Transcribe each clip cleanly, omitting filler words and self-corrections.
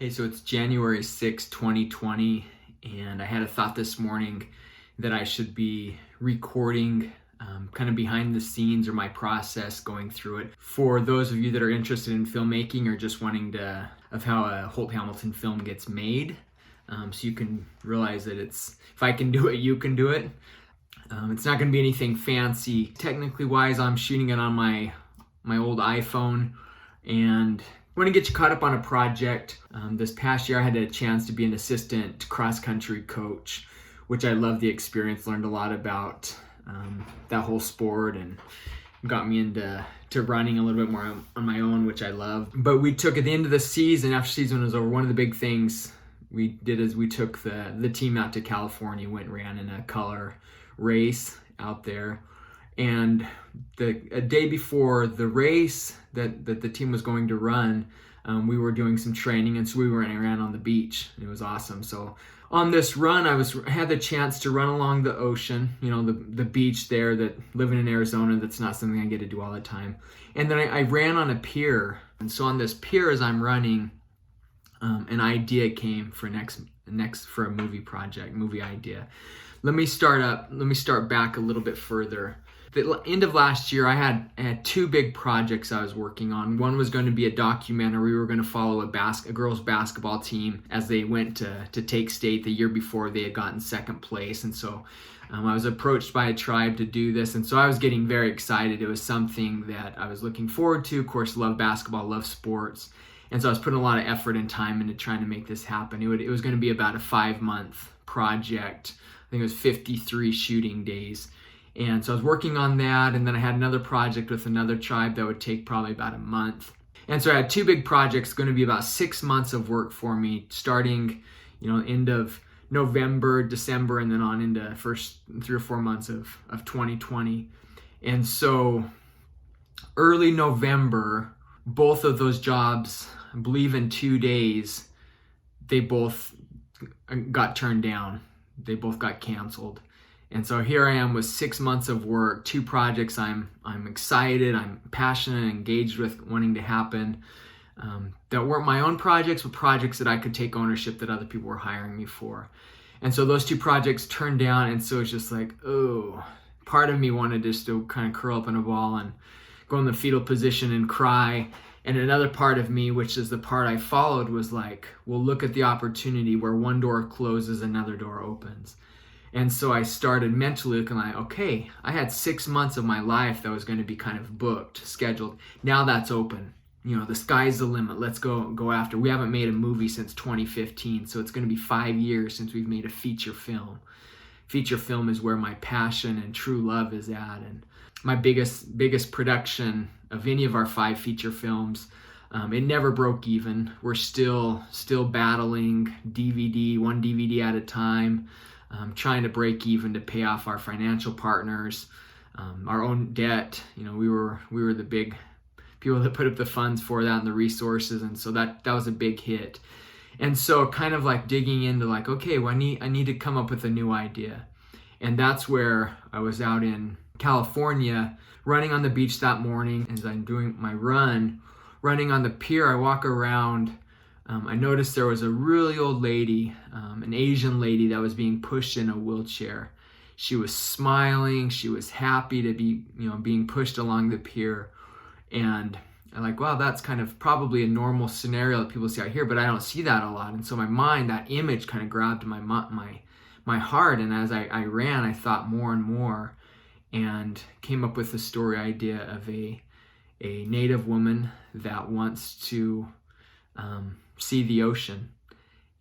Hey, so it's January 6, 2020, and I had a thought this morning that I should be recording kind of behind the scenes or my process going through it. For those of you that are interested in filmmaking or just wanting of how a Holt Hamilton film gets made, so you can realize that if I can do it, you can do it. It's not going to be anything fancy. Technically wise, I'm shooting it on my old iPhone, and I want to get you caught up on a project. This past year I had a chance to be an assistant cross-country coach, which I loved the experience, learned a lot about that whole sport, and got me into running a little bit more on my own, which I love. But we took at the end of the season, after season was over, one of the big things we did is we took the team out to California, went and ran in a color race out there. And a day before the race that the team was going to run, we were doing some training, and so we ran on the beach. It was awesome. So on this run, I had the chance to run along the ocean, the beach there. That living in Arizona, that's not something I get to do all the time. And then I ran on a pier, and so on this pier as I'm running, an idea came for for a movie idea. Let me start back a little bit further. The end of last year, I had two big projects I was working on. One was going to be a documentary. We were going to follow a girls basketball team as they went to take state the year before. They had gotten second place, and so I was approached by a tribe to do this, and so I was getting very excited. It was something that I was looking forward to. Of course, love basketball, love sports, and so I was putting a lot of effort and time into trying to make this happen. It was going to be about a 5-month project. I think it was 53 shooting days. And so I was working on that, and then I had another project with another tribe that would take probably about a month. And so I had two big projects, going to be about 6 months of work for me, starting, end of November, December, and then on into first 3 or 4 months of 2020. And so early November, both of those jobs, I believe in 2 days, they both got turned down. They both got canceled. And so here I am with 6 months of work, two projects I'm excited, I'm passionate, and engaged with wanting to happen, that weren't my own projects, but projects that I could take ownership that other people were hiring me for. And so those two projects turned down, and so it's just like, oh, part of me wanted just to kind of curl up in a ball and go in the fetal position and cry. And another part of me, which is the part I followed, was like, well, look at the opportunity where one door closes, another door opens. And so I started mentally looking like, okay, I had 6 months of my life that was going to be kind of booked, scheduled. Now that's open. The sky's the limit. Let's go after. We haven't made a movie since 2015, so it's going to be 5 years since we've made a feature film. Feature film is where my passion and true love is at. And my biggest production of any of our 5 feature films, it never broke even. We're still battling one DVD at a time. Trying to break even to pay off our financial partners, our own debt. We were the big people that put up the funds for that and the resources, and so that was a big hit. And so kind of like digging into like, okay, well, I need to come up with a new idea. And that's where I was out in California running on the beach that morning. As I'm doing my running on the pier, I walk around. I noticed there was a really old lady, an Asian lady that was being pushed in a wheelchair. She was smiling. She was happy to be, being pushed along the pier. And I'm like, wow, that's kind of probably a normal scenario that people see out here, but I don't see that a lot. And so my mind, that image kind of grabbed my heart. And as I ran, I thought more and more, and came up with the story idea of a Native woman that wants to see the ocean.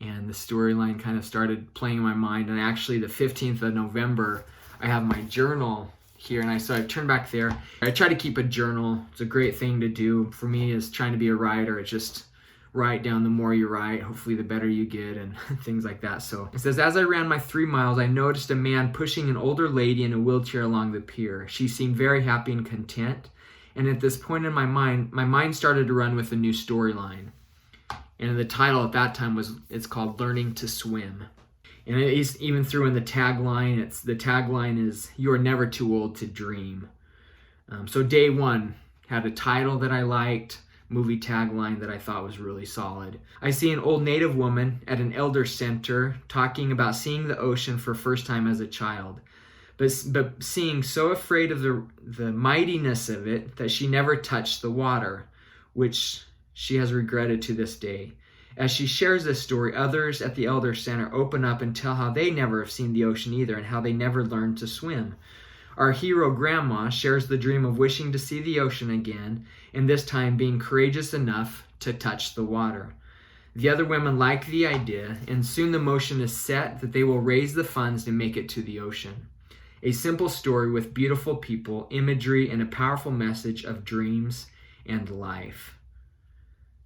And the storyline kind of started playing in my mind. And actually the 15th of November, I have my journal here, and so I turned back there. I try to keep a journal. It's a great thing to do for me, is trying to be a writer. It's just write down. The more you write, hopefully the better you get, and things like that. So it says, as I ran my 3 miles, I noticed a man pushing an older lady in a wheelchair along the pier. She seemed very happy and content. And at this point in my mind started to run with a new storyline. And the title at that time it's called Learning to Swim. And it even threw in the tagline is, you are never too old to dream. So day one had a title that I liked, movie tagline that I thought was really solid. I see an old Native woman at an elder center talking about seeing the ocean for first time as a child, but seeing so afraid of the mightiness of it that she never touched the water, which she has regretted to this day. As she shares this story, others at the Elder Center open up and tell how they never have seen the ocean either and how they never learned to swim. Our hero grandma shares the dream of wishing to see the ocean again, and this time being courageous enough to touch the water. The other women like the idea, and soon the motion is set that they will raise the funds to make it to the ocean. A simple story with beautiful people, imagery, and a powerful message of dreams and life.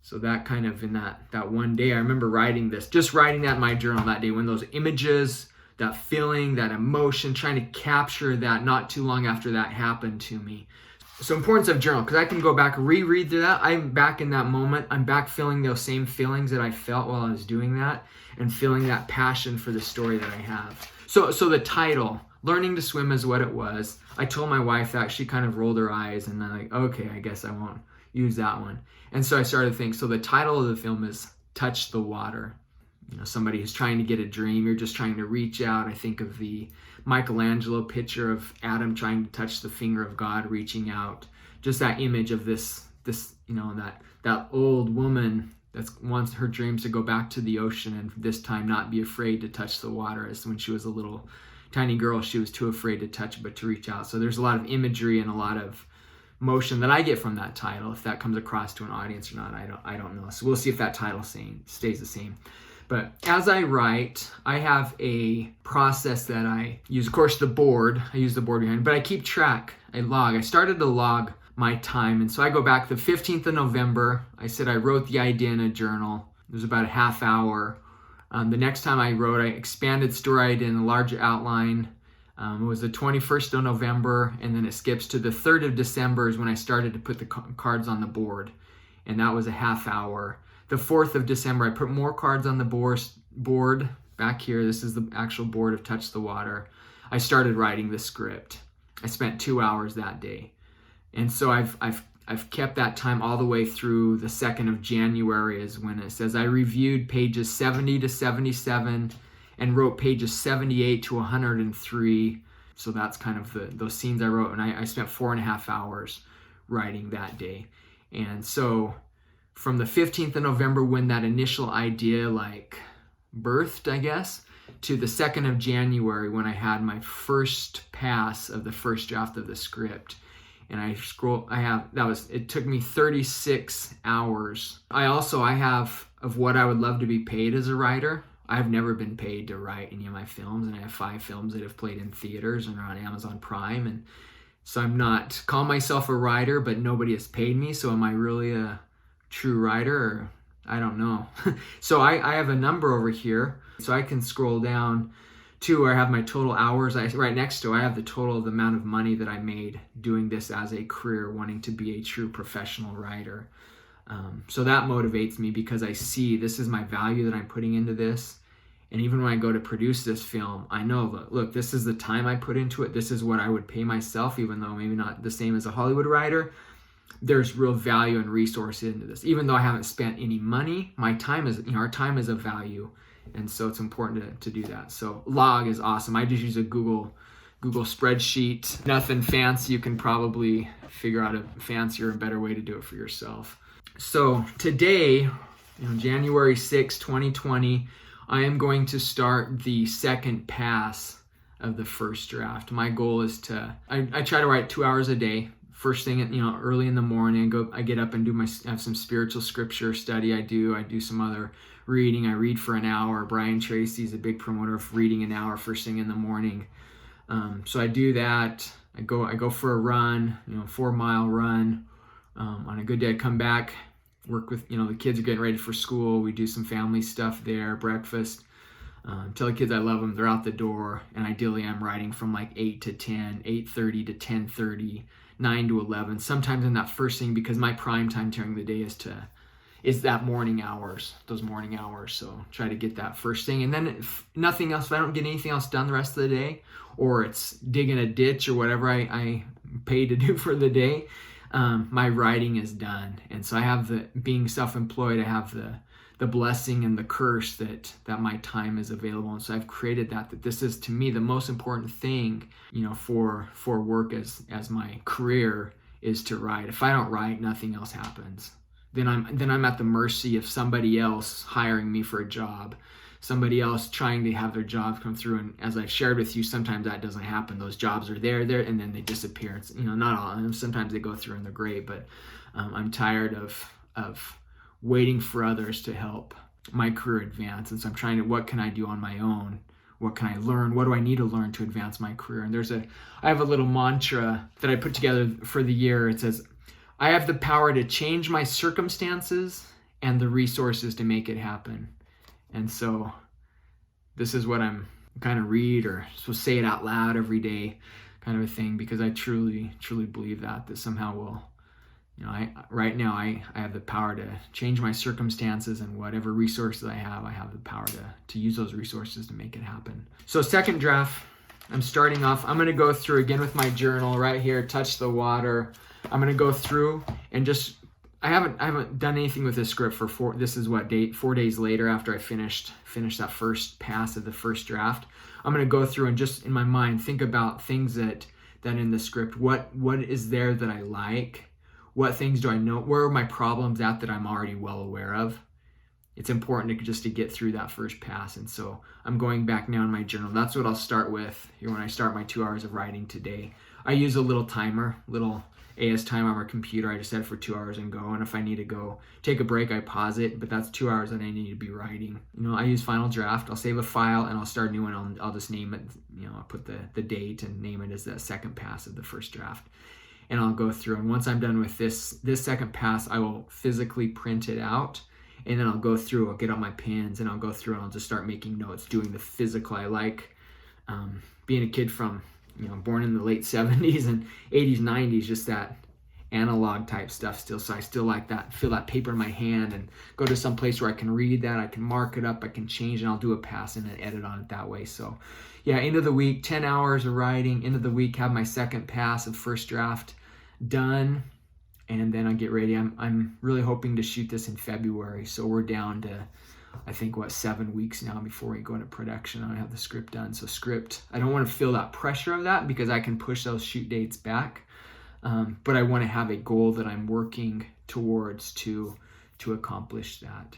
So that kind of in that one day, I remember writing this, just writing that in my journal that day, when those images, that feeling, that emotion, trying to capture that not too long after that happened to me. So importance of journal, because I can go back, reread through that. I'm back in that moment. I'm back feeling those same feelings that I felt while I was doing that and feeling that passion for the story that I have. So the title, Learning to Swim, is what it was. I told my wife that. She kind of rolled her eyes and I'm like, okay, I guess I won't use that one. And so I started to think, so the title of the film is Touch the Water. You know, somebody who's trying to get a dream, you're just trying to reach out. I think of the Michelangelo picture of Adam trying to touch the finger of God, reaching out. Just that image of this, you know, that old woman that wants her dreams to go back to the ocean and this time not be afraid to touch the water, as when she was a little tiny girl, she was too afraid to touch it, but to reach out. So there's a lot of imagery and a lot of motion that I get from that title. If that comes across to an audience or not, I don't know. So we'll see if that title stays the same. But as I write, I have a process that I use. Of course, I use the board behind it, but I keep track, I log. I started to log my time. And so I go back the 15th of November. I said I wrote the idea in a journal. It was about a half hour. The next time I wrote, I expanded story idea in a larger outline. It was the 21st of November, and then it skips to the 3rd of December is when I started to put the cards on the board. And that was a half hour. The 4th of December, I put more cards on the board back here. This is the actual board of Touch the Water. I started writing the script. I spent 2 hours that day. And so I've kept that time all the way through the 2nd of January is when it says I reviewed pages 70 to 77 and wrote pages 78 to 103. So that's kind of those scenes I wrote. And I spent 4.5 hours writing that day. And so from the 15th of November, when that initial idea birthed, I guess, to the 2nd of January when I had my first pass of the first draft of the script. And it took me 36 hours. I have of what I would love to be paid as a writer. I've never been paid to write any of my films, and I have 5 films that have played in theaters and are on Amazon Prime. And so I'm not call myself a writer, but nobody has paid me. So am I really a true writer? Or I don't know. So I have a number over here. So I can scroll down to where I have my total hours. Right next to it, I have the total of the amount of money that I made doing this as a career, wanting to be a true professional writer. So that motivates me because I see this is my value that I'm putting into this. And even when I go to produce this film, I know, look, this is the time I put into it. This is what I would pay myself, even though maybe not the same as a Hollywood writer. There's real value and resource into this. Even though I haven't spent any money, my time is, our time is of value. And so it's important to do that. So log is awesome. I just use a Google spreadsheet. Nothing fancy. You can probably figure out a fancier and better way to do it for yourself. So today, January 6, 2020, I am going to start the second pass of the first draft. My goal is I try to write 2 hours a day. First thing, early in the morning, I get up and have some spiritual scripture study. I do some other reading. I read for an hour. Brian Tracy's a big promoter of reading an hour first thing in the morning. So I do that. I go for a run, 4-mile run. On a good day, I come back, work with, the kids are getting ready for school. We do some family stuff there, breakfast. Tell the kids I love them. They're out the door. And ideally, I'm writing from 8 to 10, 8:30 to 10:30, 9 to 11. Sometimes in that first thing, because my prime time during the day is that morning hours, those morning hours. So try to get that first thing. And then if nothing else, if I don't get anything else done the rest of the day, or it's digging a ditch or whatever I paid to do for the day, my writing is done. And so I have being self-employed, I have the blessing and the curse that my time is available. And so I've created that this is, to me, the most important thing, for work as my career is to write. If I don't write, nothing else happens. Then I'm at the mercy of somebody else hiring me for a job, somebody else trying to have their job come through. And as I've shared with you, sometimes that doesn't happen. Those jobs are there, and then they disappear. It's, not all of them. Sometimes they go through and they're great, but I'm tired of waiting for others to help my career advance. And so I'm trying to, what can I do on my own? What can I learn? What do I need to learn to advance my career? And I have a little mantra that I put together for the year. It says, I have the power to change my circumstances and the resources to make it happen. And so this is what I'm kind of read or so say it out loud every day kind of a thing, because I truly, truly believe that somehow will, right now I have the power to change my circumstances, and whatever resources I have the power to use those resources to make it happen. So second draft, I'm starting off, I'm going to go through again with my journal right here, touch the water. I'm going to go through and just, I haven't done anything with this script for 4 days later after I finished that first pass of the first draft. I'm going to go through and just in my mind think about things that in the script, what is there that I like? What things do I know? Where are my problems at that I'm already well aware of? It's important to get through that first pass. And so I'm going back now in my journal. That's what I'll start with here when I start my 2 hours of writing today. I use a little timer, little AS time on my computer. I just set it for 2 hours and go. And if I need to go take a break, I pause it. But that's 2 hours that I need to be writing. I use Final Draft. I'll save a file and I'll start a new one. I'll just name it. I'll put the date and name it as the second pass of the first draft. And I'll go through. And once I'm done with this second pass, I will physically print it out. And then I'll go through. I'll get out my pens and I'll go through and I'll just start making notes, doing the physical. I like being a kid from born in the late 70s and 80s, 90s, just that analog type stuff still. So I still like that, feel that paper in my hand and go to some place where I can read that, I can mark it up, I can change it, and I'll do a pass and an edit on it that way. So yeah, end of the week, 10 hours of writing, end of the week, have my second pass of first draft done, and then I get ready. I'm really hoping to shoot this in February. So we're down to, I think, 7 weeks now before we go into production. I have the script done. So script, I don't want to feel that pressure of that because I can push those shoot dates back. But I want to have a goal that I'm working towards to accomplish that.